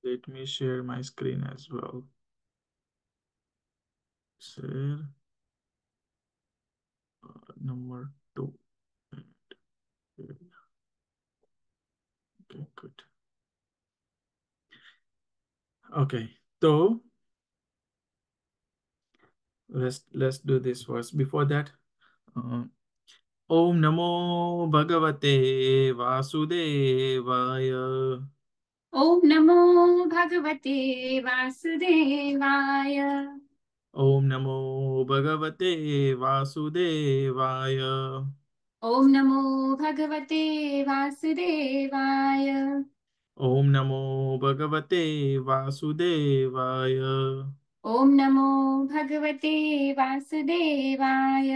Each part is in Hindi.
Let me share my screen as well. Share number 2. Okay, good. Okay, so let's do this first. Before that, uh, Om Namo Bhagavate Vasudevaya. ओम नमो भगवते वासुदेवाय। Om Namo Bhagavate Vasudevaya. ओम नमो भगवते वासुदेवाय। Om Namo Bhagavate Vasudevaya. ओम नमो भगवते वासुदेवाय।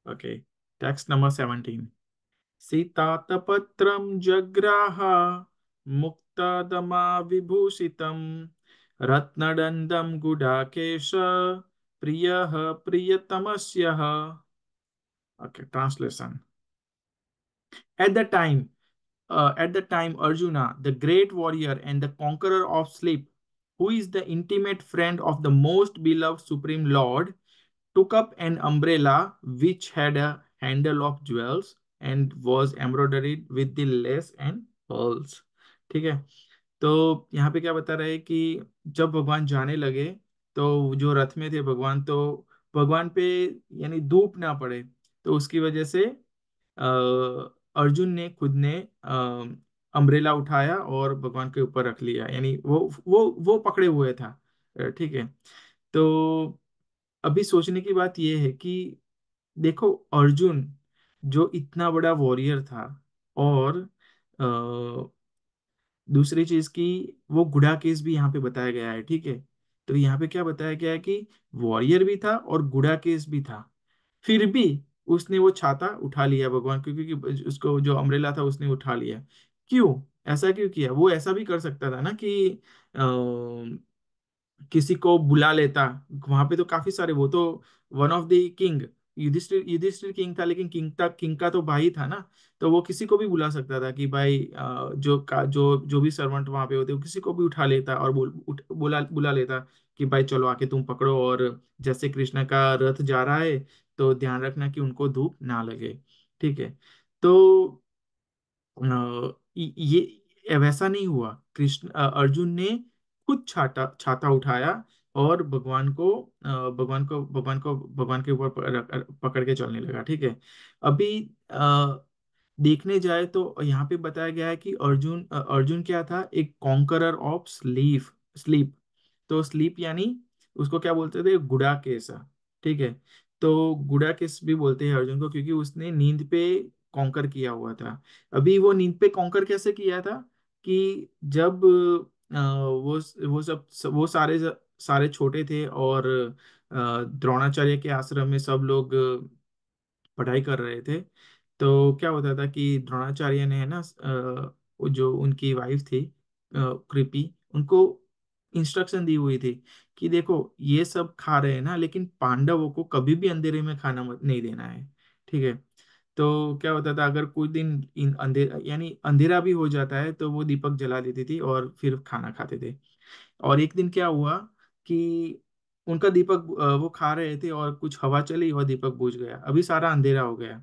Okay, text number 17. सीतातपत्रं जग्राह मुक्तादमा विभूषितं रत्नदन्दं गुडाकेश प्रियः प्रियतमस्यः. Okay, translation. At the time, Arjuna, the great warrior and the conqueror of sleep, who is the intimate friend of the most beloved Supreme Lord, took up an umbrella which had a handle of jewels and was embroidered with the lace and pearls. ठीक है. तो यहाँ पे क्या बता रहा है कि जब भगवान जाने लगे तो जो रथ में थे भगवान, तो भगवान पे यानी धूप ना पड़े, तो उसकी वजह से अर्जुन ने खुद ने अम्ब्रेला उठाया और भगवान के ऊपर रख लिया, यानी वो पकड़े हुए था. ठीक है. तो अभी सोचने की बात यह है कि देखो, अर्जुन जो इतना बड़ा वॉरियर था, और दूसरी चीज की वो गुड़ा केस भी यहाँ पे बताया गया है. ठीक है. तो यहाँ पे क्या बताया गया है कि वॉरियर भी था और गुड़ा केस भी था, फिर भी उसने वो छाता उठा लिया भगवान, क्योंकि उसको जो अम्ब्रेला था उसने उठा लिया. क्यों? ऐसा क्यों किया? वो ऐसा भी कर सकता था ना कि किसी को बुला लेता. वहां पे तो काफी सारे, वो तो one of the king, Yudhishthir Yudhishthir king था, लेकिन किंग का तो भाई था ना. तो वो किसी को भी बुला सकता था कि भाई जो भी सर्वेंट वहां पे होते वो किसी को भी उठा लेता और बुला लेता कि भाई चलो आके तुम पकड़ो, और जैसे कृष्ण का रथ जा रहा है तो ध्यान रखना कि उनको धूप ना लगे. ठीक है. तो ये वैसा नहीं हुआ. अर्जुन ने खुद छाता छाता उठाया और भगवान के ऊपर पकड़ के चलने लगा. ठीक है. अभी देखने जाए तो यहाँ पे बताया गया है कि अर्जुन क्या था? एक कॉन्करर ऑफ स्लीप. तो स्लीप यानी उसको क्या बोलते थे? गुड़ा केसा. ठीक है. तो गुड़ा केस भी बोलते हैं अर्जुन को, क्योंकि उसने नींद पे कॉन्कर किया हुआ था. अभी वो नींद पे कॉन्कर कैसे किया था कि जब वो सब वो सारे छोटे थे, और द्रोणाचार्य के आश्रम में सब लोग पढ़ाई कर रहे थे. तो क्या होता था कि द्रोणाचार्य ने, है ना, वो जो उनकी वाइफ थी कृपि, उनको इंस्ट्रक्शन दी हुई थी कि देखो ये सब खा रहे हैं ना, लेकिन पांडवों को कभी भी अंधेरे में खाना मत नहीं देना है. ठीक है. तो क्या होता था, अगर कुछ दिन इन अंधेरा यानी अंधेरा भी हो जाता है तो वो दीपक जला देती थी और फिर खाना खाते थे. और एक दिन क्या हुआ कि उनका दीपक वो खा रहे थे और कुछ हवा चली और दीपक बुझ गया. अभी सारा अंधेरा हो गया.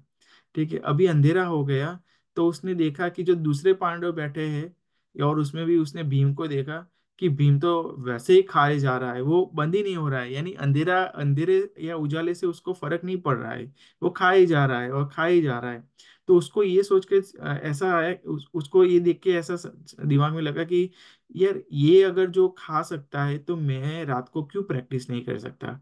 ठीक है. अभी अंधेरा हो गया तो उसने देखा कि जो दूसरे पांडव बैठे हैं, और उसमें भी उसने भीम को देखा कि भीम तो वैसे ही खाए जा रहा है, वो बंद ही नहीं हो रहा है, यानी अंधेरे या उजाले से उसको फर्क नहीं पड़ रहा है, वो खा ही जा रहा है और खा ही जा रहा है. तो उसको ये सोच के ऐसा आया, उसको ये देख के ऐसा दिमाग में लगा कि यार ये अगर जो खा सकता है तो मैं रात को क्यों प्रैक्टिस नहीं कर सकता.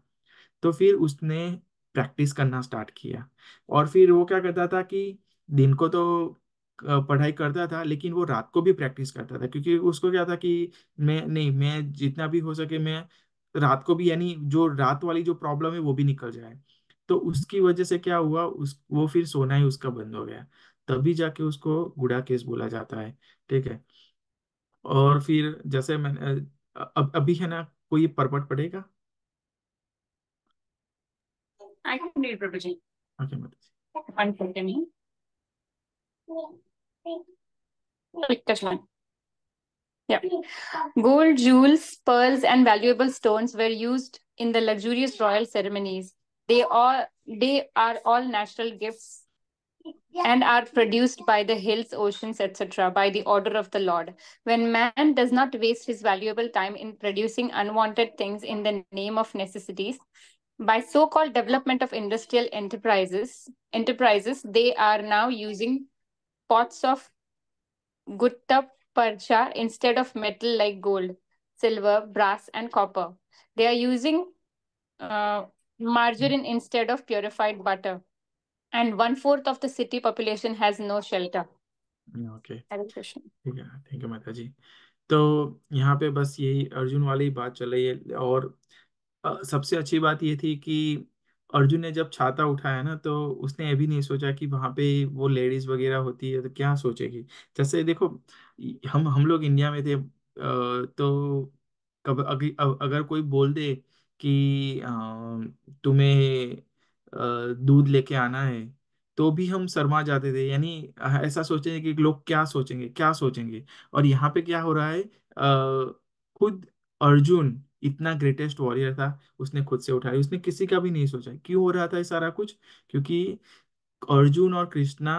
तो फिर उसने प्रैक्टिस करना स्टार्ट किया. और फिर वो क्या करता था कि दिन को तो पढ़ाई करता था, लेकिन वो रात को भी प्रैक्टिस करता था, क्योंकि उसको क्या था कि मैं जितना भी हो सके मैं रात को भी, यानी जो रात वाली जो प्रॉब्लम है वो भी निकल जाए. तो उसकी वजह से क्या हुआ, उस वो फिर सोना ही उसका बंद हो गया. तभी जाके उसको गुड़ा केस बोला जाता है. ठीक है. और फिर जैसे मैंने अभी है ना, कोई पर्पट पढ़ेगा? I can read Prabhuji. Okay मत. One second. Discussion. Yeah. Gold, jewels, pearls, and valuable stones were used in the luxurious royal ceremonies. They are all natural gifts and are produced by the hills, oceans, etc., by the order of the Lord. When man does not waste his valuable time in producing unwanted things in the name of necessities, by so-called development of industrial enterprises, they are now using pots of gutta percha instead of metal like gold, silver, brass, and copper. They are using uh, margarine instead of purified butter. And one fourth of the city population has no shelter. Okay, Hare Krishna. ठीक है, थैंक यू माता जी। तो यहाँ पे बस यही अर्जुन वाली बात चल रही है। और सबसे अच्छी बात ये थी कि अर्जुन ने जब छाता उठाया ना, तो उसने ये भी नहीं सोचा कि वहां पे वो लेडीज वगैरह होती है तो क्या सोचेगी। जैसे देखो, हम लोग इंडिया में थे, तो कब अगर कोई बोल दे कि तुम्हें दूध लेके आना है, तो भी हम शर्मा जाते थे। यानी ऐसा सोचेंगे कि लोग क्या सोचेंगे, क्या सोचेंगे। और यहाँ पे क्या हो रहा है, खुद अर्जुन इतना ग्रेटेस्ट वॉरियर था, उसने खुद से उठाया, उसने किसी का भी नहीं सोचा। क्यों हो रहा था ये सारा कुछ? क्योंकि अर्जुन और Krishna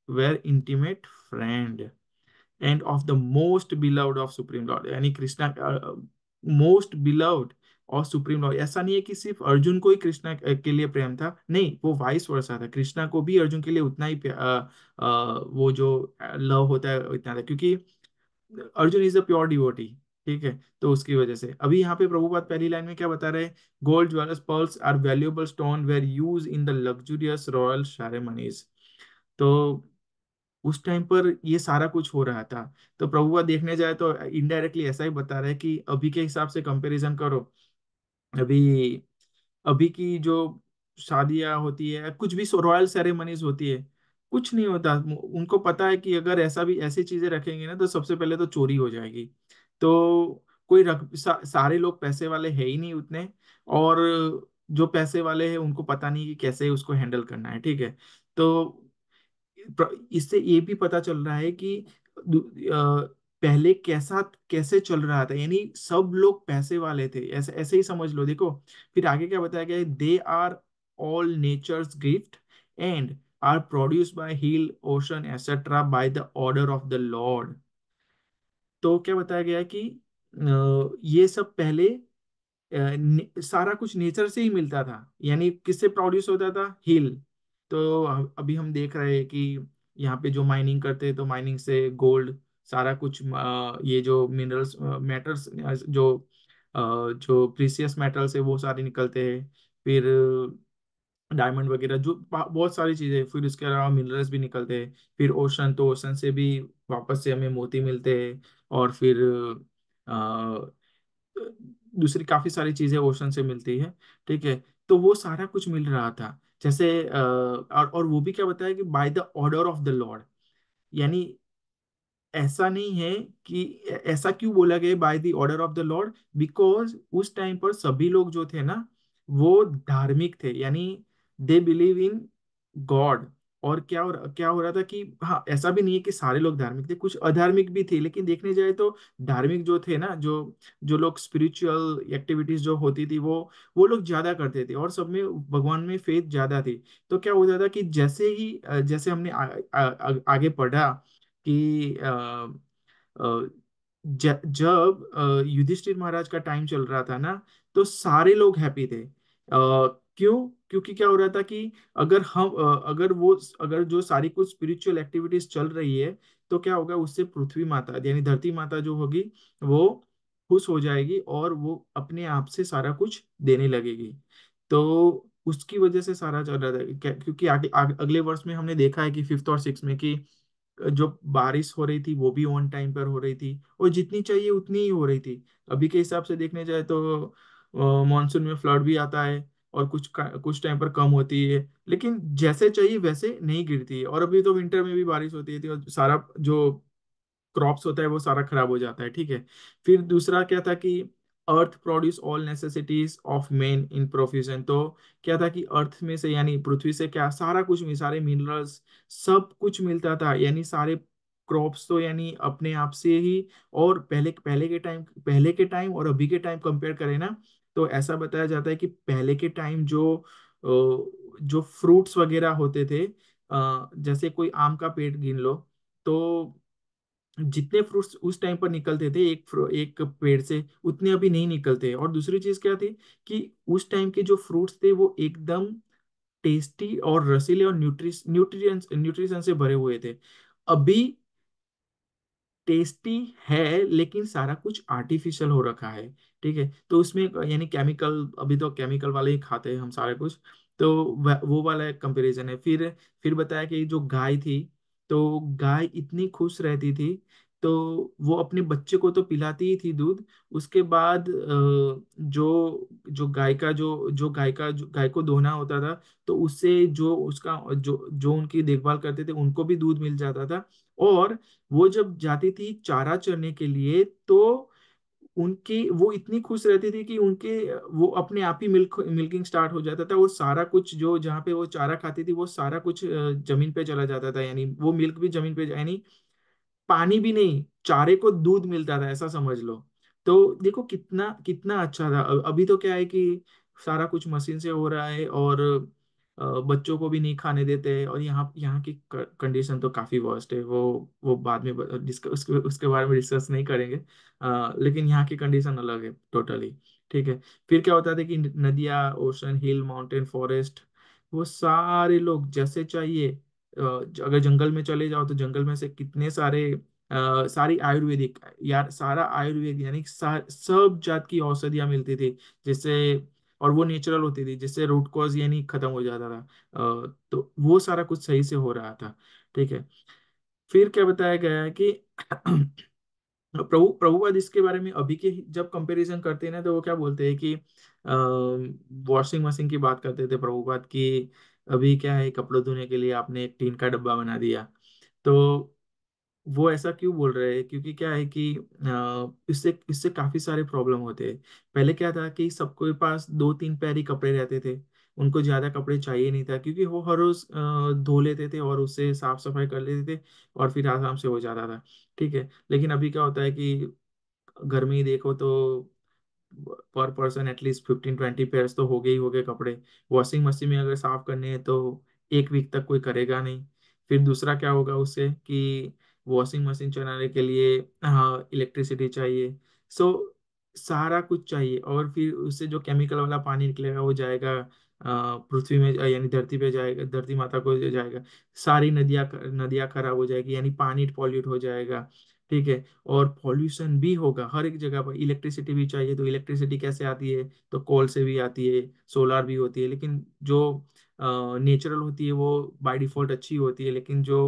were intimate friend and of the most beloved of supreme lord. यानी कृष्णा मोस्ट बिलव्ड और सुप्रीम लॉर्ड। ऐसा नहीं है कि सिर्फ अर्जुन को ही कृष्णा के लिए प्रेम था, नहीं, वो वाइस वर्सा था। कृष्णा को भी अर्जुन के लिए उतना ही वो जो लव होता है इतना था, क्योंकि Arjun is a pure devotee. ठीक है, तो उसकी वजह से अभी यहाँ पे प्रभुपाद पहली लाइन में क्या बता रहे हैं? Gold, jewellers, pearls are valuable stone were use in the luxurious royal ceremonies. तो उस टाइम पर ये सारा कुछ हो रहा था। तो प्रभुपाद देखने जाए तो इनडायरेक्टली ऐसा ही बता रहे हैं कि अभी के हिसाब से कंपैरिजन करो। अभी अभी की जो शादियां होती है, कुछ भी रॉयल सेरेमनीज होती है, कुछ नहीं होता। उनको पता है कि अगर ऐसी चीजें रखेंगे ना, तो सबसे पहले तो चोरी हो जाएगी। तो कोई सारे लोग पैसे वाले है ही नहीं उतने। और जो पैसे वाले हैं उनको पता नहीं कि कैसे उसको हैंडल करना है। ठीक है, तो इससे ये भी पता चल रहा है कि पहले कैसा कैसे चल रहा था। यानी सब लोग पैसे वाले थे, ऐसे ऐसे ही समझ लो। देखो, फिर आगे क्या बताया गया है? They are all nature's gift and are produced by hill, ocean etcetera by the order of the lord. तो क्या बताया गया है कि ये सब पहले सारा कुछ नेचर से ही मिलता था। यानी किससे प्रोड्यूस होता था? हिल। तो अभी हम देख रहे हैं कि यहाँ पे जो माइनिंग करते हैं, तो माइनिंग से गोल्ड, सारा कुछ ये जो मिनरल्स, मेटल्स, जो जो प्रीसियस मेटल्स है वो सारे निकलते हैं। फिर डायमंड वगैरह, जो बहुत सारी चीजें। फिर उसके अलावा मिनरल्स भी निकलते हैं। फिर ओशन, तो ओशन से भी वापस से हमें मोती मिलते हैं। और फिर दूसरी काफी सारी चीजें ओशन से मिलती है। ठीक है, तो वो सारा कुछ मिल रहा था। जैसे और वो भी क्या बताया कि bye the order of the Lord. यानी ऐसा नहीं है कि ऐसा क्यों बोला गया bye the order of the Lord? Because उस टाइम पर सभी लोग जो थे ना, वो धार्मिक थे। यानी दे बिलीव इन गॉड। और क्या हो रहा था कि हाँ, ऐसा भी नहीं है कि सारे लोग धार्मिक थे, कुछ अधार्मिक भी थे। लेकिन देखने जाए तो धार्मिक जो थे ना, जो जो लोग स्पिरिचुअल एक्टिविटीज जो होती थी, वो लोग ज्यादा करते थे, और सब में भगवान में फेथ ज्यादा थी। तो क्या होता था कि जैसे ही जैसे हमने आगे पढ़ा कि जब युधिष्ठिर महाराज का टाइम चल रहा था ना, तो सारे लोग हैप्पी थे। क्यों? क्योंकि क्या हो रहा था कि अगर जो सारी कुछ स्पिरिचुअल एक्टिविटीज चल रही है, तो क्या होगा उससे? पृथ्वी माता यानी धरती माता जो होगी, वो खुश हो जाएगी और वो अपने आप से सारा कुछ देने लगेगी। तो उसकी वजह से सारा चल रहा था। क्योंकि अगले वर्ष में हमने देखा है कि फिफ्थ और सिक्स में कि जो बारिश हो रही थी वो भी ऑन टाइम पर हो रही थी, और जितनी चाहिए उतनी ही हो रही थी। अभी के हिसाब से देखने जाए तो मानसून में फ्लड भी आता है, और कुछ टाइम पर कम होती है, लेकिन जैसे चाहिए वैसे नहीं गिरती है। और अभी तो विंटर में भी बारिश होती है, और सारा जो क्रॉप्स होता है वो सारा खराब हो जाता है। ठीक है, फिर दूसरा क्या था कि earth produce all necessities of man in profusion. तो क्या था कि अर्थ में से यानी पृथ्वी से क्या सारा कुछ सारे मिनरल्स सब कुछ मिलता था। यानी सारे क्रॉप्स तो यानी अपने आप से ही, और पहले के टाइम और अभी के टाइम कंपेयर करें ना, तो ऐसा बताया जाता है कि पहले के टाइम जो फ्रूट्स वगैरह होते थे, जैसे कोई आम का पेड़ गिन लो, तो जितने फ्रूट्स उस टाइम पर निकलते थे एक पेड़ से, उतने अभी नहीं निकलते। और दूसरी चीज क्या थी कि उस टाइम के जो फ्रूट्स थे वो एकदम टेस्टी और रसीले और न्यूट्रिशन से भरे हुए थे। अभी टेस्टी है लेकिन सारा कुछ आर्टिफिशियल हो रखा है। ठीक है, तो उसमें यानी केमिकल, अभी तो केमिकल वाले ही खाते हैं हम सारे कुछ। तो वो वाला कंपैरिजन है। फिर बताया कि जो गाय थी, तो गाय इतनी खुश रहती थी, तो वो अपने बच्चे को तो पिलाती ही थी दूध। उसके बाद जो गाय को दोहना होता था, तो उससे जो उसका जो जो उनकी देखभाल करते थे उनको भी दूध मिल जाता था। और वो जब जाती थी चारा चरने के लिए, तो उनकी वो इतनी खुश रहती थी कि उनके वो अपने आप ही मिल्किंग स्टार्ट हो जाता था। वो सारा कुछ जो जहाँ पे वो चारा खाती थी वो सारा कुछ जमीन पे चला जाता था, यानी वो मिल्क भी जमीन पे, यानी पानी भी नहीं, चारे को दूध मिलता था, ऐसा समझ लो। तो देखो कितना कितना अच्छा था। अभी तो क्या है कि सारा कुछ मशीन से हो रहा है, और बच्चों को भी नहीं खाने देते हैं। और यहाँ यहाँ की कंडीशन तो काफी वर्स्ट है। वो बाद में उसके बारे में डिस्कस नहीं करेंगे। लेकिन यहाँ की कंडीशन अलग है टोटली। ठीक है। फिर क्या होता था कि नदियाँ, ओशन, हिल, माउंटेन, फॉरेस्ट, वो सारे लोग जैसे चाहिए, अगर जंगल में चले जाओ तो जंगल में से कितने सारे सारी आयुर्वेदिक, यार सारा आयुर्वेद यानी सब जात की औषधियां मिलती थी, जिससे, और वो नेचुरल होती थी, जिससे रूट कॉज यानी खत्म हो जाता था। तो वो सारा कुछ सही से हो रहा था। ठीक है। फिर क्या बताया गया है कि प्रभुपाद इसके बारे में अभी के जब कंपैरिजन करते हैं ना, तो वो क्या बोलते हैं कि वॉशिंग मशीन की बात करते थे प्रभुपाद की। अभी क्या है, कपड़े धोने के लिए आपने एक टीन का डब्बा बना दिया। तो वो ऐसा क्यों बोल रहे हैं, क्योंकि क्या है कि इससे इससे काफी सारे प्रॉब्लम होते हैं। पहले क्या था कि सबके पास दो तीन पैर ही कपड़े रहते थे, उनको ज्यादा कपड़े चाहिए नहीं था, क्योंकि वो हर रोज धो लेते थे और उससे साफ सफाई कर लेते थे, और फिर आराम से हो जाता था। ठीक है। लेकिन अभी क्या होता है कि घर में ही देखो तो पर पर्सन एटलीस्ट 15-20 पेयर्स तो हो गए कपड़े। वॉशिंग मशीन में अगर साफ करने हैं तो एक वीक तक कोई करेगा नहीं। फिर दूसरा क्या होगा उससे कि वॉशिंग मशीन चलाने के लिए हाँ इलेक्ट्रिसिटी चाहिए। सो सारा कुछ चाहिए, और फिर उससे जो केमिकल वाला पानी निकलेगा वो जाएगा पृथ्वी में, यानी धरती पे जाएगा, धरती माता को जाएगा। सारी नदियाँ नदियाँ खराब हो जाएगी, यानी पानी पॉल्यूट हो जाएगा। ठीक है। और पॉल्यूशन भी होगा हर एक जगह पर। इलेक्ट्रिसिटी भी चाहिए, तो इलेक्ट्रिसिटी कैसे आती है, तो कोल से भी आती है, सोलार भी होती है, लेकिन जो नेचुरल होती है वो बाय डिफॉल्ट अच्छी होती है। लेकिन जो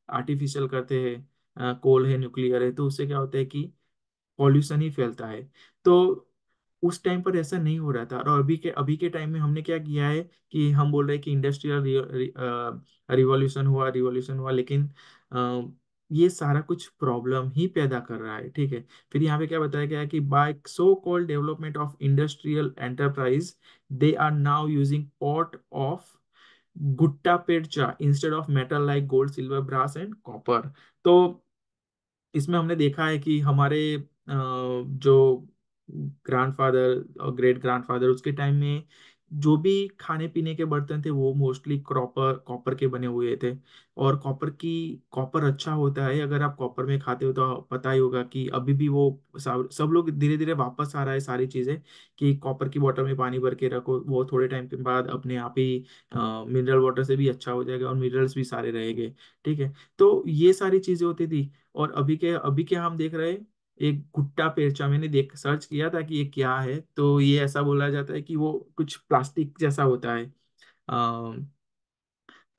आर्टिफिशियल करते हैं, कोल है, न्यूक्लियर है, तो उससे क्या होता है कि पॉल्यूशन ही फैलता है। तो उस टाइम पर ऐसा नहीं हो रहा था। और अभी के टाइम में हमने क्या किया है कि हम बोल रहे हैं कि इंडस्ट्रियल रिवॉल्यूशन हुआ, लेकिन ये सारा कुछ प्रॉब्लम ही पैदा कर रहा है। ठीक है। फिर यहाँ पे क्या बताया गया है कि by so called development of industrial enterprise, they are now using pot of gutta percha instead of metal like gold, silver, brass and copper. तो इसमें हमने देखा है कि हमारे जो ग्रैंडफादर और ग्रेट ग्रैंडफादर, उसके टाइम में जो भी खाने पीने के बर्तन थे वो मोस्टली कॉपर कॉपर के बने हुए थे। और कॉपर अच्छा होता है। अगर आप कॉपर में खाते हो तो पता ही होगा कि अभी भी वो सब लोग धीरे धीरे वापस आ रहा है सारी चीजें, कि कॉपर की बोतल में पानी भर के रखो, वो थोड़े टाइम के बाद अपने आप ही मिनरल वाटर से भी अच्छा हो जाएगा और मिनरल्स भी सारे रहेंगे। ठीक है। तो ये सारी चीजें होती थी। और अभी के हम देख रहे हैं एक गुट्टा पेरचा। मैंने देख सर्च किया था कि ये क्या है, तो ये ऐसा बोला जाता है कि वो कुछ प्लास्टिक जैसा होता है।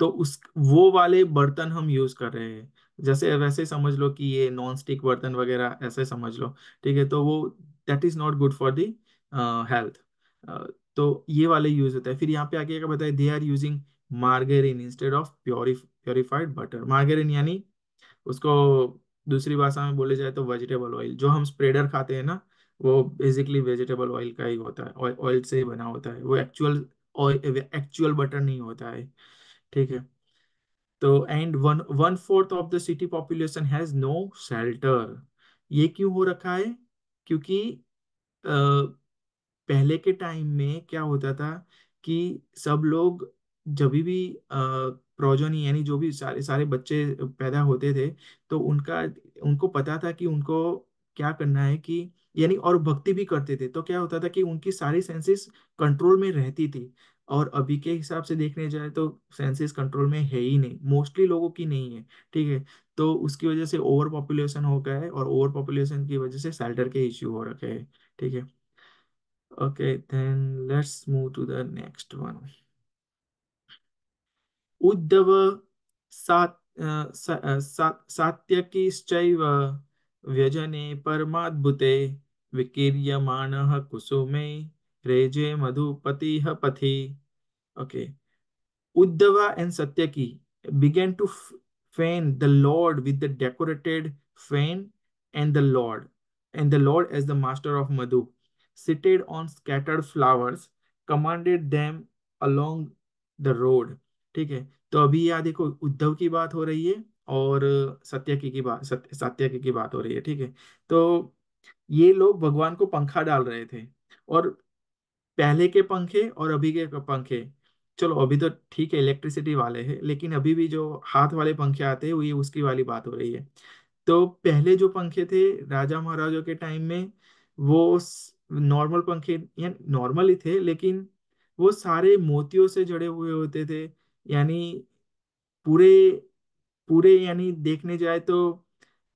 तो उस वो वाले बर्तन हम यूज कर रहे हैं। जैसे वैसे समझ लो कि ये नॉन स्टिक बर्तन वगैरह ऐसे समझ लो। ठीक है। तो वो that is not good for the health. तो ये वाले यूज होता है। फिर यहाँ पे आगे क्या बताया, they are using margarine instead of purified butter. Margarine यानी उसको दूसरी भाषा में बोले जाए तो वेजिटेबल ऑयल, जो हम स्प्रेडर खाते हैं ना, वो बेसिकली वेजिटेबल ऑयल का ही होता है, ऑयल से ही बना होता है। वो एक्चुअल ऑयल, एक्चुअल बटर नहीं होता है। ठीक है। तो and one one fourth of the city population has no shelter. ये क्यों हो रखा है? क्योंकि पहले के टाइम में क्या होता था कि सब लोग जब भी प्रोजनी यानी जो भी सारे सारे बच्चे पैदा होते थे, तो उनका उनको पता था कि उनको क्या करना है, कि यानी और भक्ति भी करते थे, तो क्या होता था कि उनकी सारी सेंसेस कंट्रोल में रहती थी। और अभी के हिसाब से देखने जाए तो सेंसेस कंट्रोल में है ही नहीं, मोस्टली लोगों की नहीं है। ठीक है। तो उसकी वजह से ओवर पॉपुलेशन हो गया है, और ओवर पॉपुलेशन की वजह से सेल्टर के इश्यू हो रखे हैं। ठीक है। Okay, then let's move to the next one. Uddhav सात्यकिश्चैव व्यजने परमाद्भुते विकीर्यमाणः कुसुमे रेजे मधुपतिः पथि। Okay. Uddhava and Satyaki began to feign the Lord with the decorated fan and the Lord as the master of Madhu, seated on scattered flowers, commanded them along the road. ठीक है। तो अभी यहाँ देखो, उद्धव की बात हो रही है और सात्यकी की बात हो रही है। ठीक है। तो ये लोग भगवान को पंखा डाल रहे थे, और पहले के पंखे और अभी के पंखे, चलो अभी तो ठीक है इलेक्ट्रिसिटी वाले हैं, लेकिन अभी भी जो हाथ वाले पंखे आते हैं वो, ये उसकी वाली बात हो रही है। तो पहले जो पंखे थे राजा महाराजों के टाइम में, वो नॉर्मल पंखे या नॉर्मल ही थे, लेकिन वो सारे मोतियों से जड़े हुए होते थे। यानी पूरे पूरे यानी देखने जाए तो,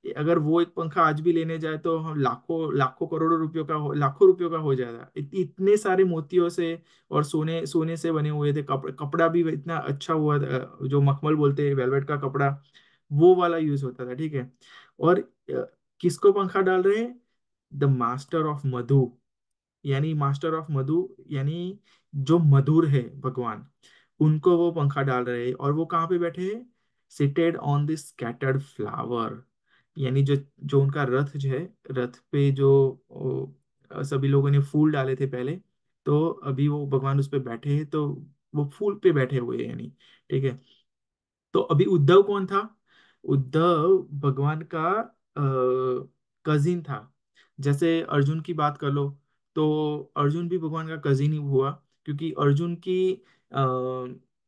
अगर वो एक पंखा आज भी लेने जाए तो हम लाखों लाखों करोड़ों रुपयों का लाखों रुपयों का हो जाएगा, इतने सारे मोतियों से और सोने सोने से बने हुए थे। कपड़ा भी इतना अच्छा हुआ था, जो मखमल बोलते हैं वेलवेट का कपड़ा, वो वाला यूज होता था। ठीक है। और किसको पंखा डाल रहे हैं? द मास्टर ऑफ मधु, यानी मास्टर ऑफ मधु, यानी जो मधुर है भगवान, उनको वो पंखा डाल रहे हैं। और वो कहाँ पे बैठे हैं? Seated on this scattered flower, यानी जो जो उनका रथ जो है, रथ पे जो सभी लोगों ने फूल डाले थे पहले, तो अभी वो भगवान उस पे बैठे हैं, तो वो फूल पे बैठे हुए हैं यानी। ठीक है। तो अभी उद्धव कौन था? उद्धव भगवान का कजिन था। जैसे अर्जुन की बात कर लो, तो अर्जुन भी भगवान का कजिन ही हुआ, क्योंकि अ,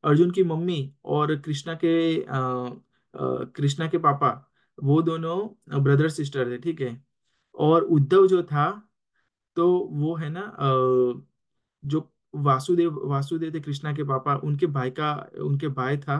अर्जुन की मम्मी और कृष्णा के पापा, वो दोनों ब्रदर सिस्टर थे। ठीक है। और उद्धव जो था, तो वो है ना जो वासुदेव थे कृष्णा के पापा, उनके भाई था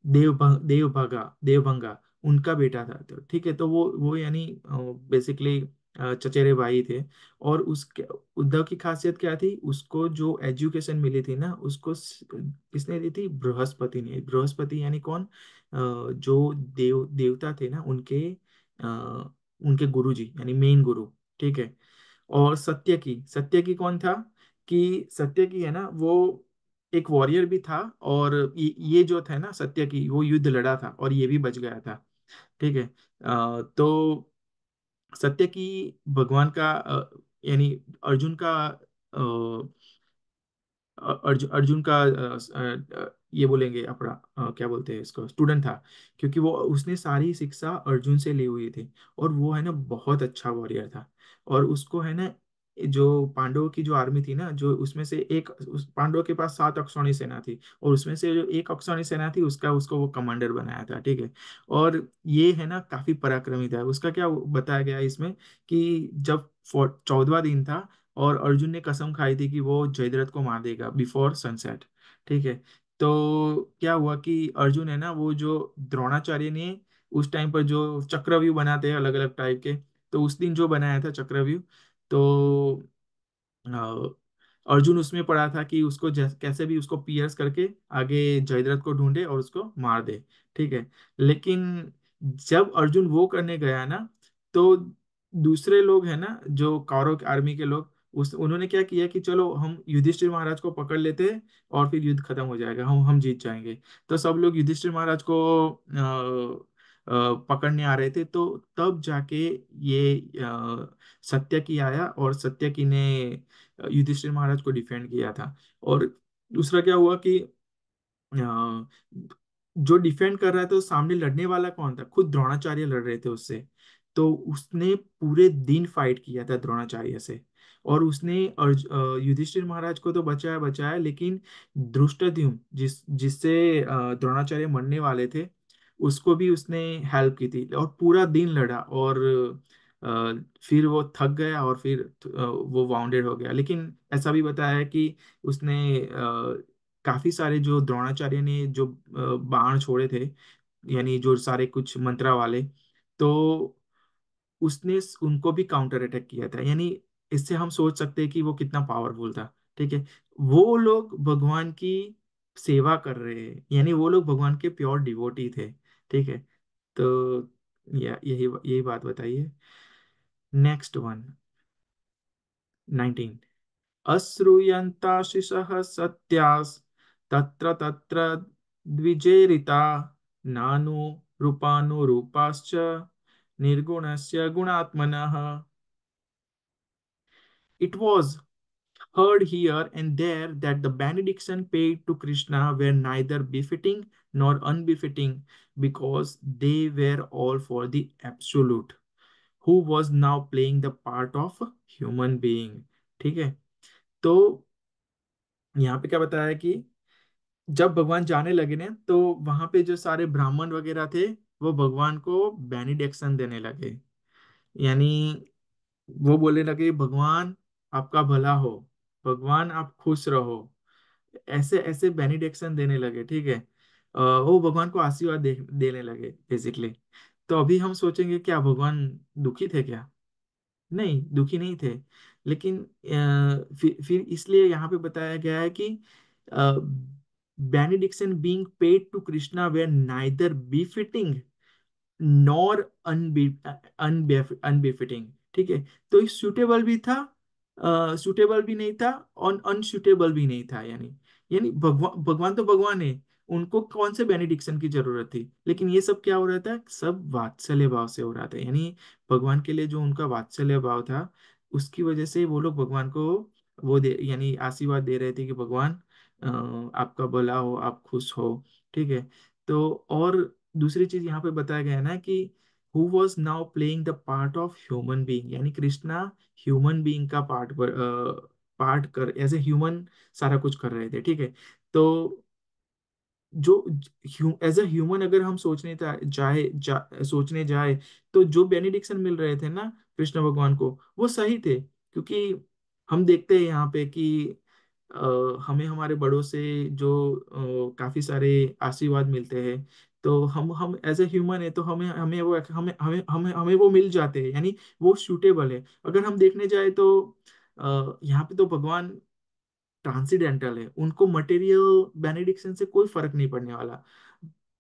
देवभंगा, उनका बेटा था। तो ठीक है। तो वो यानी बेसिकली चचेरे भाई थे। और उसके उद्धव की खासियत क्या थी? उसको जो एजुकेशन मिली थी ना, उसको किसने दी थी? बृहस्पति ने। बृहस्पति यानी कौन? जो देवता थे ना, उनके गुरु जी, यानी मेन गुरु। ठीक है। और सत्यकी कौन था? कि सत्यकी है ना, वो एक वॉरियर भी था, और ये जो था ना सत्यकी, वो युद्ध लड़ा था और ये भी बच गया था। ठीक है। तो सत्यकी भगवान का यानी अर्जुन का अर्जुन का ये बोलेंगे अपना क्या बोलते हैं इसको, स्टूडेंट था। क्योंकि वो उसने सारी शिक्षा अर्जुन से ली हुई थी, और वो है ना बहुत अच्छा वॉरियर था। और उसको है ना, जो पांडवों की जो आर्मी थी ना, जो उसमें से एक, उस पांडवों के पास 7 अक्षौणी सेना थी, और उसमें से जो एक अक्षौणी सेना थी, उसका उसको वो कमांडर बनाया था। ठीक है। और ये है ना काफी पराक्रमी था। उसका क्या बताया गया है इसमें, कि जब 14वां दिन था, और अर्जुन ने कसम खाई थी कि वो जयद्रथ को मार देगा बिफोर सनसेट। ठीक है। तो क्या हुआ कि अर्जुन है ना, वो जो द्रोणाचार्य ने उस टाइम पर जो चक्रव्यूह बनाते हैं अलग अलग टाइप के, तो उस दिन जो बनाया था चक्रव्यूह, तो अर्जुन उसमें पड़ा था कि उसको कैसे भी उसको पियर्स करके आगे जयद्रथ को ढूंढे और उसको मार दे। ठीक है। लेकिन जब अर्जुन वो करने गया ना, तो दूसरे लोग हैं ना, जो कौरव आर्मी के लोग, उस उन्होंने क्या किया कि चलो हम युधिष्ठिर महाराज को पकड़ लेते हैं, और फिर युद्ध खत्म हो जाएगा, हम जीत जाएंगे। तो सब लोग युधिष्ठिर महाराज को पकड़ने आ रहे थे। तो तब जाके ये सत्यकी आया, और सत्यकी ने युधिष्ठिर महाराज को डिफेंड किया था। और दूसरा क्या हुआ कि जो डिफेंड कर रहा था, तो सामने लड़ने वाला कौन था? खुद द्रोणाचार्य लड़ रहे थे उससे। तो उसने पूरे दिन फाइट किया था द्रोणाचार्य से, और उसने युधिष्ठिर महाराज को तो बचाया बचाया, लेकिन धृष्टद्युम्न जिससे द्रोणाचार्य मरने वाले थे, उसको भी उसने हेल्प की थी, और पूरा दिन लड़ा, और फिर वो थक गया, और फिर वो वाउंडेड हो गया। लेकिन ऐसा भी बताया है कि उसने काफी सारे जो द्रोणाचार्य ने जो बाण छोड़े थे, यानी जो सारे कुछ मंत्रा वाले, तो उसने उनको भी काउंटर अटैक किया था। यानी इससे हम सोच सकते हैं कि वो कितना पावरफुल था। ठीक है, वो लोग भगवान की सेवा कर रहे हैं, यानी वो लोग भगवान के प्योर डिवोटी थे। ठीक है, तो यही यही बात बताइए। Next one, 19। अश्रूयन्ताशिषः सत्यास् तत्र तत्र द्विजेरिता नानु रूपानुरूपाश्च निर्गुणस्य गुणात्मनः। It was heard here and there that the benediction paid to Krishna were neither befitting nor unbefitting, because they were all for the Absolute, who was now playing the part of a human being। ठीक है, तो यहाँ पे क्या बताया कि जब भगवान जाने लगे ना, तो वहां पे जो सारे ब्राह्मण वगैरह थे, वो भगवान को बेनिडिक्शन देने लगे। यानी वो बोलने लगे, भगवान आपका भला हो, भगवान आप खुश रहो, ऐसे ऐसे बेनिडिक्शन देने लगे। ठीक है, वो भगवान को आशीर्वाद देने लगे बेसिकली। तो अभी हम सोचेंगे क्या भगवान दुखी थे क्या? नहीं, दुखी नहीं थे। लेकिन फिर इसलिए यहाँ पे बताया गया है कि benediction being paid to Krishna were neither befitting nor unbefitting. ठीक है, तो ये सुटेबल भी था, सुटेबल भी नहीं था, और अनसुटेबल भी नहीं था। यानी यानी भगवान भगवान तो भगवान है, उनको कौन से बेनिडिक्शन की जरूरत थी? लेकिन ये सब क्या हो रहा था? सब वात्सल्य भाव से हो रहा था। यानी भगवान के लिए जो उनका वात्सल्य भाव था, उसकी वजह से वो लोग भगवान को वो दे, यानी आशीर्वाद दे रहे थे कि भगवान आपका भला हो, आप खुश हो। ठीक है, तो और दूसरी चीज यहाँ पे बताया गया है ना कि who was now playing the part of human being, यानी कृष्णा ह्यूमन बीइंग का पार्ट कर, एज ए ह्यूमन सारा कुछ कर रहे थे। ठीक है, तो जो एज अ ह्यूमन अगर हम सोचने जाए, तो जो बेनिडिक्शन मिल रहे थे ना कृष्ण भगवान को, वो सही थे। क्योंकि हम देखते हैं यहाँ पे कि हमें हमारे बड़ों से जो काफी सारे आशीर्वाद मिलते हैं, तो हम एज ए ह्यूमन है, तो हमें हमें वो हमें हमें हमें हमें वो मिल जाते हैं, यानी वो सूटेबल है। अगर हम देखने जाए तो यहाँ पे तो भगवान ट्रांसीडेंटल है, उनको मटेरियल बेनेडिक्शन से कोई फर्क नहीं पड़ने वाला।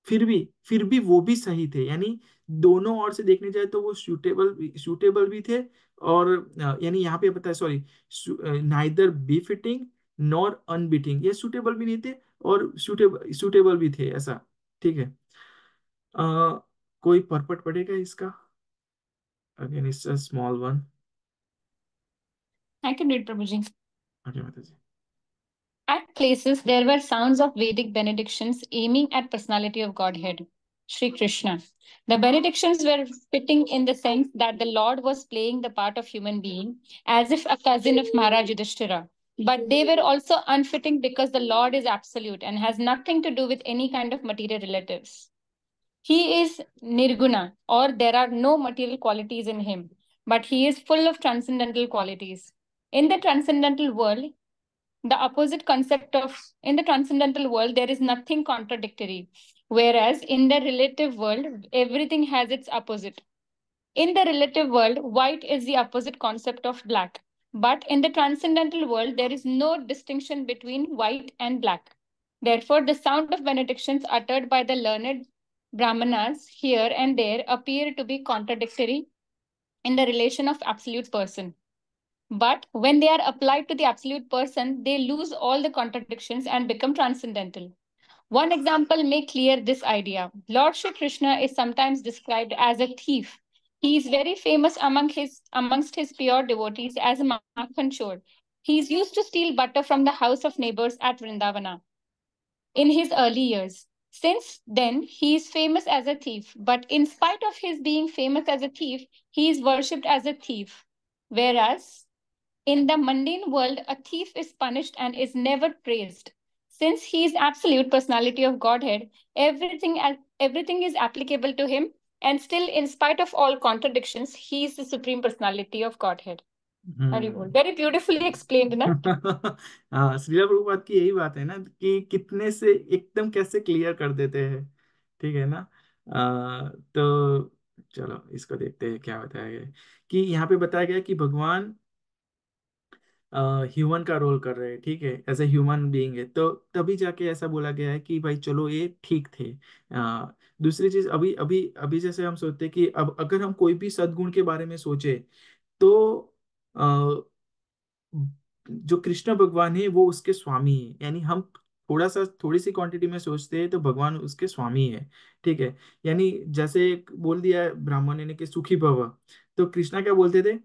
फिर भी वो भी सही थे। यानी दोनों ओर से देखने जाए तो वो सूटेबल भी थे, और यानी यहाँ पे पता है, sorry, neither befitting nor unbefitting, ये सूटेबल भी नहीं थे और सूटेबल भी थे, ऐसा। ठीक है, अ, कोई परपट पड़ेगा इसका? Again it's a small one. I can read, Prabhuji. Okay माता जी। At places, there were sounds of Vedic benedictions aiming at personality of Godhead, Sri Krishna. The benedictions were fitting in the sense that the Lord was playing the part of human being, as if a cousin of Maharaj Yudhishthira. But they were also unfitting because the Lord is absolute and has nothing to do with any kind of material relatives. He is nirguna, or there are no material qualities in him, but he is full of transcendental qualities. In the transcendental world, the opposite concept of in the transcendental world there is nothing contradictory, whereas in the relative world everything has its opposite. In the relative world, white is the opposite concept of black, but in the transcendental world there is no distinction between white and black. Therefore the sound of benedictions uttered by the learned brahmanas here and there appear to be contradictory in the relation of absolute person, but when they are applied to the absolute person, they lose all the contradictions and become transcendental. One example may clear this idea. Lord Shri Krishna is sometimes described as a thief. He is very famous amongst his pure devotees as a Makhan Chor. He is used to steal butter from the house of neighbors at Vrindavana in his early years. Since then, he is famous as a thief. But in spite of his being famous as a thief, he is worshipped as a thief. Whereas in the mundane world, a thief is punished and is never praised. Since he is absolute personality of Godhead, everything is applicable to him, and still, in spite of all contradictions, he is the supreme personality of Godhead. Hmm. Very beautifully explained, na? हाँ, श्रीला प्रभुपाद की यही बात है ना कि कितने से एकदम कैसे क्लियर कर देते हैं। ठीक है ना। तो चलो इसको देखते हैं क्या बताया गया है। कि यहाँ पे बताया गया है कि भगवान ह्यूमन का रोल कर रहे हैं, ठीक है, एज ए ह्यूमन बीइंग है, तो तभी जाके ऐसा बोला गया है कि भाई चलो ये ठीक थे। दूसरी चीज, अभी अभी अभी जैसे हम सोचते हैं कि अब अगर हम कोई भी सद्गुण के बारे में सोचे तो जो कृष्ण भगवान है वो उसके स्वामी है। यानी हम थोड़ी सी क्वांटिटी में सोचते हैं तो भगवान उसके स्वामी है। ठीक है। यानी जैसे एक बोल दिया है ब्राह्मण ने कि सुखी भव, तो कृष्णा क्या बोलते थे?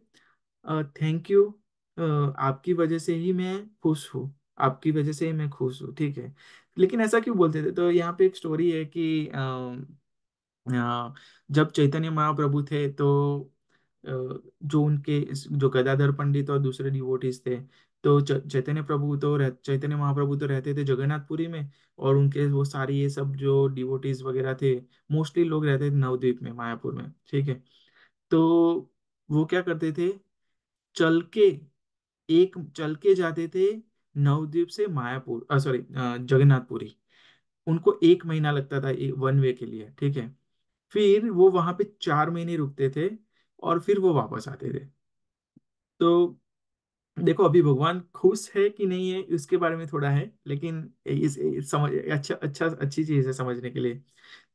थैंक यू, आपकी वजह से ही मैं खुश हूँ, आपकी वजह से ही मैं खुश हूँ। ठीक है। लेकिन ऐसा क्यों बोलते थे? तो यहाँ पे एक स्टोरी है कि जब चैतन्य महाप्रभु थे तो जो उनके जो गदाधर पंडित और दूसरे डिवोटीज थे, तो चैतन्य महाप्रभु तो रहते थे जगन्नाथपुरी में, और उनके वो सारी ये सब जो डिवोटीज वगैरह थे, मोस्टली लोग रहते थे नवद्वीप में, मायापुर में। ठीक है। तो वो क्या करते थे, चल के चल के जाते थे नवद्वीप से मायापुर, सॉरी, जगन्नाथपुरी। उनको 1 महीना लगता था वन वे के लिए। ठीक है। फिर वो वहां पे 4 महीने रुकते थे और फिर वो वापस आते थे। तो देखो अभी भगवान खुश है कि नहीं है उसके बारे में थोड़ा है, लेकिन इस समझ अच्छी चीज है समझने के लिए।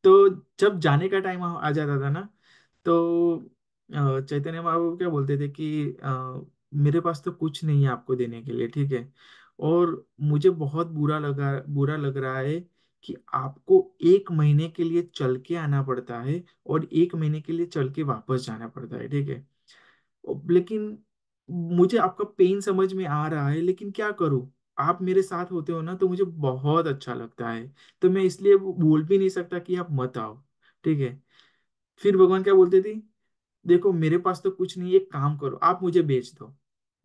तो जब जाने का टाइम आ जाता था ना, तो चैतन्य महाप्रभु क्या बोलते थे कि मेरे पास तो कुछ नहीं है आपको देने के लिए। ठीक है। और मुझे बहुत बुरा लग रहा है कि आपको 1 महीने के लिए चल के आना पड़ता है और 1 महीने के लिए चल के वापस जाना पड़ता है। ठीक है। लेकिन मुझे आपका पेन समझ में आ रहा है, लेकिन क्या करूं, आप मेरे साथ होते हो ना तो मुझे बहुत अच्छा लगता है। तो मैं इसलिए वो बोल भी नहीं सकता कि आप मत आओ। ठीक है। फिर भगवान क्या बोलते थे? देखो मेरे पास तो कुछ नहीं, एक काम करो, आप मुझे बेच दो,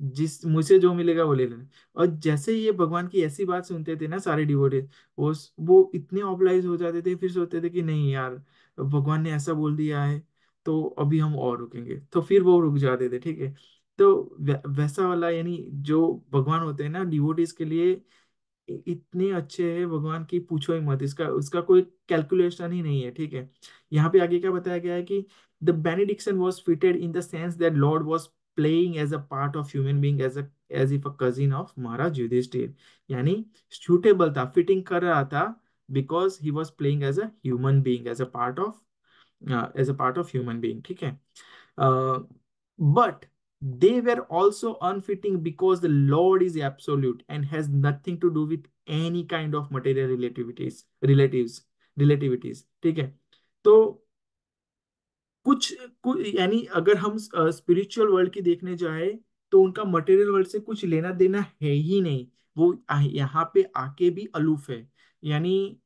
जिस मुझे जो मिलेगा वो ले लेना। और जैसे ही ये भगवान की ऐसी बात सुनते थे ना सारे डिवोटी, वो इतने ऑब्लाइज हो जाते थे, फिर सोचते थे कि नहीं यार, भगवान ने ऐसा बोल दिया है तो अभी हम और रुकेंगे, तो फिर वो रुक जाते थे। ठीक है। तो वैसा वाला, यानी जो भगवान होते हैं ना डिवोटीज के लिए इतने अच्छे हैं भगवान की, पूछो ही मत, इसका उसका कोई कैलकुलेशन ही नहीं है। ठीक है। यहाँ पे आगे क्या बताया गया है कि the benediction was fitted in the sense that Lord was playing as a part of human being, as if a cousin of Maharaj Yudhishthira. यानी सूटेबल था, फिटिंग कर रहा था, because he was playing as a human being, as a part of human being. ठीक है। But they were also unfitting because the Lord is absolute and has nothing to do with any kind of material relativities. ठीक है। तो कुछ कुछ यानी अगर हम स्पिरिचुअल वर्ल्ड की देखने जाए तो उनका मटेरियल वर्ल्ड से कुछ लेना देना है ही नहीं। वो यहाँ पे आके भी अलूफ है। यानी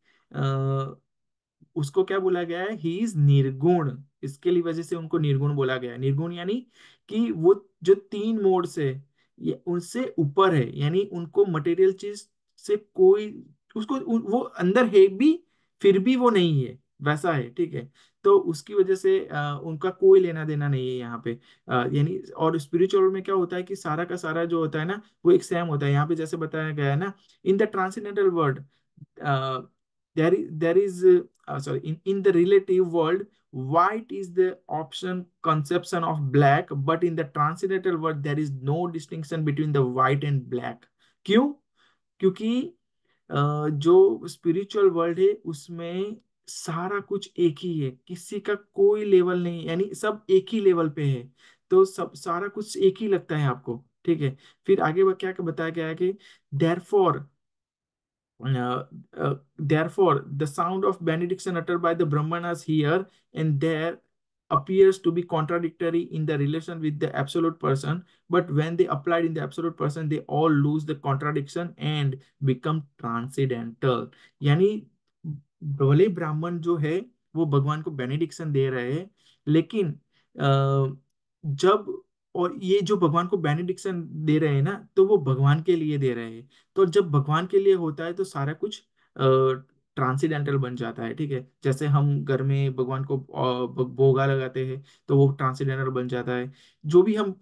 उसको क्या बोला गया है, ही इज निर्गुण। इसके लिए वजह से उनको निर्गुण बोला गया है। निर्गुण यानी कि वो जो 3 मोड्स है ये उनसे ऊपर है, यानी उनको मटेरियल चीज से कोई वो अंदर है भी, फिर भी वो नहीं है, वैसा है। ठीक है। तो उसकी वजह से उनका कोई लेना देना नहीं है यहाँ पे। यानी और स्पिरिचुअल में क्या होता है कि सारा का सारा जो होता है ना वो एक सेम होता है। यहाँ पे जैसे बताया गया है ना, in the transcendental world there is sorry, in the relative world, white is the option conception of black, but in the transcendental world there is no distinction between the white and black. क्यों? क्योंकि जो स्पिरिचुअल वर्ल्ड है उसमें सारा कुछ एक ही है, किसी का कोई लेवल नहीं, यानी सब एक ही लेवल पे है। तो सब सारा कुछ एक ही लगता है आपको। ठीक है। फिर आगे क्या बताया गया है कि therefore therefore, the sound of benediction uttered by the Brahmanas here and there appears to be contradictory in the relation with the absolute person, but when they applied in the absolute person, they all lose the contradiction and become transcendental. यानी भले ब्राह्मण जो है वो भगवान को बेनेडिक्शन दे रहे हैं, लेकिन जब, और ये जो भगवान को बेनेडिक्शन दे रहे हैं ना, तो वो भगवान के लिए दे रहे हैं। तो जब भगवान के लिए होता है तो सारा कुछ ट्रांसीडेंटल बन जाता है, ठीक है। जैसे हम घर में भगवान को भोगा लगाते हैं, तो वो ट्रांसीडेंटल बन जाता है। जो भी हम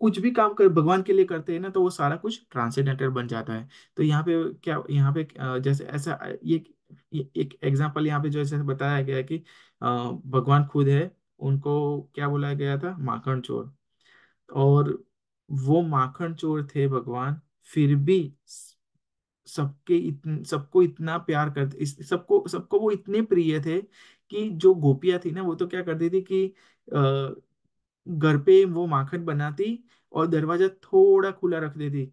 कुछ भी काम कर भगवान के लिए करते हैं ना, तो वो सारा कुछ ट्रांसीडेंटल बन जाता है। तो यहाँ पे क्या, यहाँ पे जैसे ऐसा ये एक एग्जांपल यहाँ पे जो ऐसे बताया गया है कि भगवान खुद है, उनको क्या बोला गया था, माखन चोर। और वो माखन चोर थे भगवान, फिर भी सबको इतना प्यार करते, सबको सबको वो इतने प्रिय थे कि जो गोपियां थी ना, वो तो क्या करती थी कि घर पे वो माखन बनाती और दरवाजा थोड़ा खुला रख देती,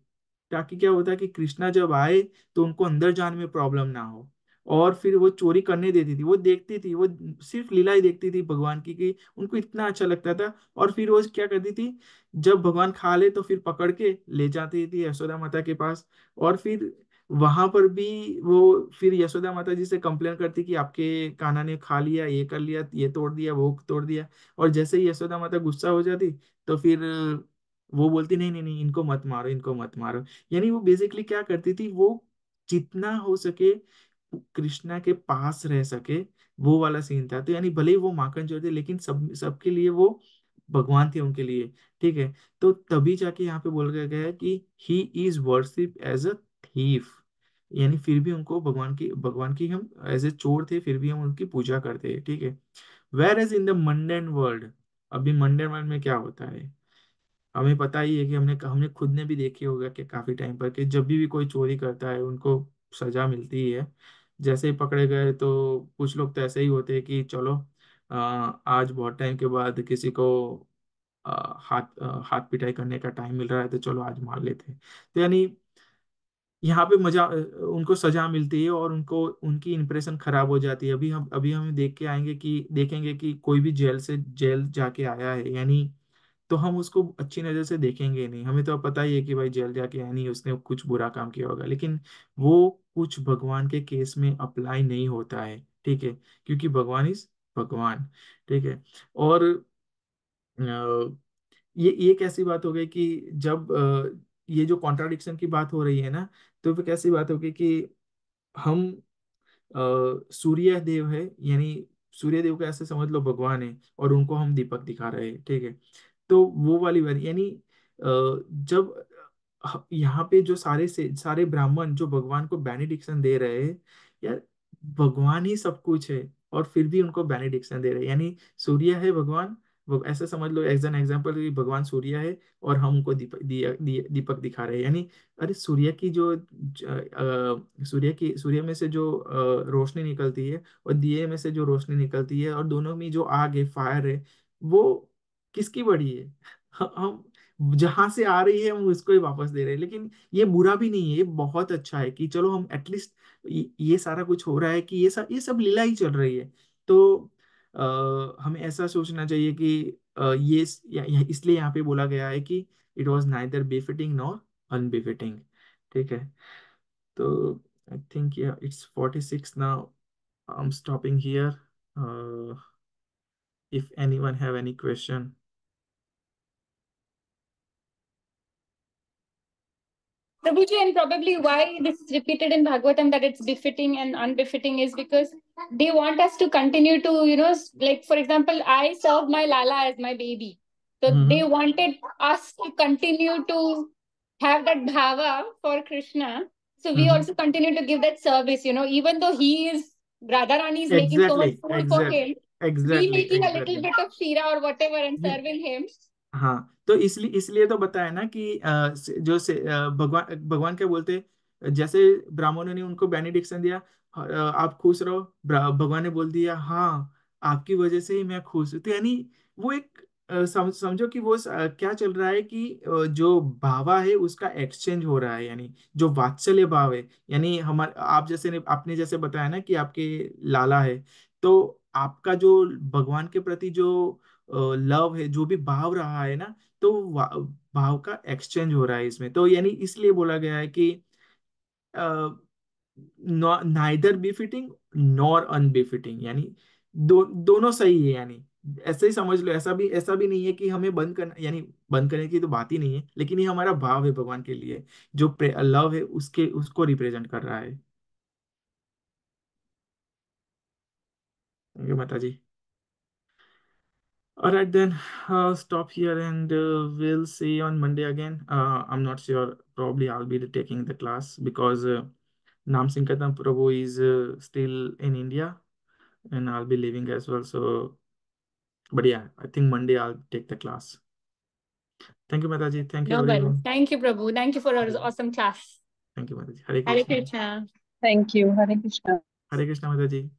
ताकि क्या होता है कि कृष्णा जब आए तो उनको अंदर जाने में प्रॉब्लम ना हो। और फिर वो चोरी करने देती थी, वो देखती थी, वो सिर्फ लीला ही देखती थी भगवान की, कि उनको इतना अच्छा लगता था। और फिर वो क्या करती थी, जब भगवान खा ले तो फिर पकड़ के ले जाती थी यशोदा माता के पास। और फिर वहां पर भी वो फिर यशोदा माता जी से कंप्लेन करती कि आपके कान्हा ने खा लिया, ये कर लिया, ये तोड़ दिया, वो तोड़ दिया। और जैसे ही यशोदा माता गुस्सा हो जाती, तो फिर वो बोलती नहीं नहीं नहीं, इनको मत मारो, इनको मत मारो। यानी वो बेसिकली क्या करती थी, वो जितना हो सके कृष्णा के पास रह सके, वो वाला सीन था। तो यानी भले ही वो माखन चोर थे, लेकिन सबके लिए वो भगवान थे उनके लिए, ठीक है। तो तभी जाके यहाँ पे बोला गया है कि he is worship as a thief. यानी फिर भी उनको भगवान की हम एज ए चोर थे, फिर भी हम उनकी पूजा करते हैं, ठीक है। Whereas in the mundane world, अभी मंडेन वर्ल्ड में क्या होता है, हमें पता ही है कि हमने हमने खुद ने भी देखे होगा कि काफी टाइम पर कि जब भी कोई चोरी करता है उनको सजा मिलती ही है। जैसे ही पकड़े गए तो कुछ लोग तो ऐसे ही होते हैं कि चलो आज बहुत टाइम के बाद किसी को हाथ पिटाई करने का टाइम मिल रहा है, तो चलो आज मार लेते हैं। तो यानी यहाँ पे मजा, उनको सजा मिलती है और उनको उनकी इंप्रेशन खराब हो जाती है। अभी हम देख के आएंगे कि देखेंगे कि कोई भी जेल जाके आया है, यानी तो हम उसको अच्छी नजर से देखेंगे नहीं। हमें तो अब पता ही है कि भाई जेल जाके आया नहीं, उसने कुछ बुरा काम किया होगा, लेकिन वो कुछ भगवान के केस में अप्लाई नहीं होता है, ठीक है। क्योंकि भगवान इज भगवान, ठीक है। और ये कैसी बात हो गई कि जब ये जो कॉन्ट्राडिक्शन की बात हो रही है ना, तो फिर कैसी बात होगी कि हम सूर्य देव है, यानी सूर्य देव को ऐसे समझ लो भगवान है, और उनको हम दीपक दिखा रहे हैं, ठीक है। तो वो वाली बात, यानी जब यहाँ पे जो सारे से सारे ब्राह्मण जो भगवान को बेनेडिक्शन दे रहे हैं, यार भगवान ही सब कुछ है, और फिर भी उनको बेनेडिक्शन दे रहे हैं। यानी सूर्य है भगवान, वो ऐसे समझ लो एज एन एग्जाम्पल कि भगवान सूर्य है, और हम उनको दीपक दिखा रहे हैं। यानी अरे सूर्य की जो सूर्य में से जो रोशनी निकलती है, और दिए में से जो रोशनी निकलती है, और दोनों में जो आग है, फायर है, वो किसकी बड़ी है? हम जहां से आ रही है हम उसको ही वापस दे रहे हैं। लेकिन ये बुरा भी नहीं है, ये बहुत अच्छा है कि चलो हम एटलीस्ट ये सारा कुछ हो रहा है कि ये सब लीला ही चल रही है। तो हमें ऐसा सोचना चाहिए कि इसलिए यहाँ पे बोला गया है कि it was neither befitting nor unbefitting, ठीक है। तो I think it's 46 now, I am stopping here. If anyone have any question. Prabhuji, and probably why this is repeated in Bhagavatam that it's befitting and unbefitting is because they want us to continue to, like for example, I served my Lala as my baby. So they hmm. wanted us to continue to have that bhava for Krishna. So we hmm. also continue to give that service, even though he is, Radharani is making so exactly, much food for exact him, we exactly, making a little exactly. bit of shira or whatever and serving him. हाँ, तो इसलिए तो बताया ना कि भगवान भगवान क्या बोलते हैं, जैसे ब्राह्मणों ने उनको बेनिडिक्शन दिया, आप खुश रहो, भगवान ने बोल दिया हाँ, आपकी वजह से ही मैं खुश हूँ। तो यानी वो एक समझो कि वो क्या चल रहा है कि जो भावा है उसका एक्सचेंज हो रहा है, यानी जो वात्सल्य भाव है। यानी हमारे आप जैसे आपने जैसे बताया ना कि आपके लाला है, तो आपका जो भगवान के प्रति जो लव है, जो भी भाव रहा है ना, तो भाव का एक्सचेंज हो रहा है इसमें। तो यानी इसलिए बोला गया है कि नाइदर बिफिटिंग नॉर अनबिफिटिंग, यानी दोनों सही है, यानी ऐसे ही समझ लो। ऐसा भी नहीं है कि हमें बंद करना, यानी बंद करने की तो बात ही नहीं है, लेकिन ये हमारा भाव है भगवान के लिए, जो लव है उसके उसको रिप्रेजेंट कर रहा है। थैंक यू माता जी। All right then, stop here and we'll see you on Monday again. I'm not sure. Probably I'll be taking the class because Nam Sinkatam Prabhu is still in India and I'll be leaving as well. So, but yeah, I think Monday I'll take the class. Thank you, Mataji. Thank you, No worries. everyone. Thank you, Prabhu. Thank you for our awesome class. Thank you, Mataji. Hare Hare Krishna. Krishna. Thank you. Hare Krishna. Hare Krishna, Mataji.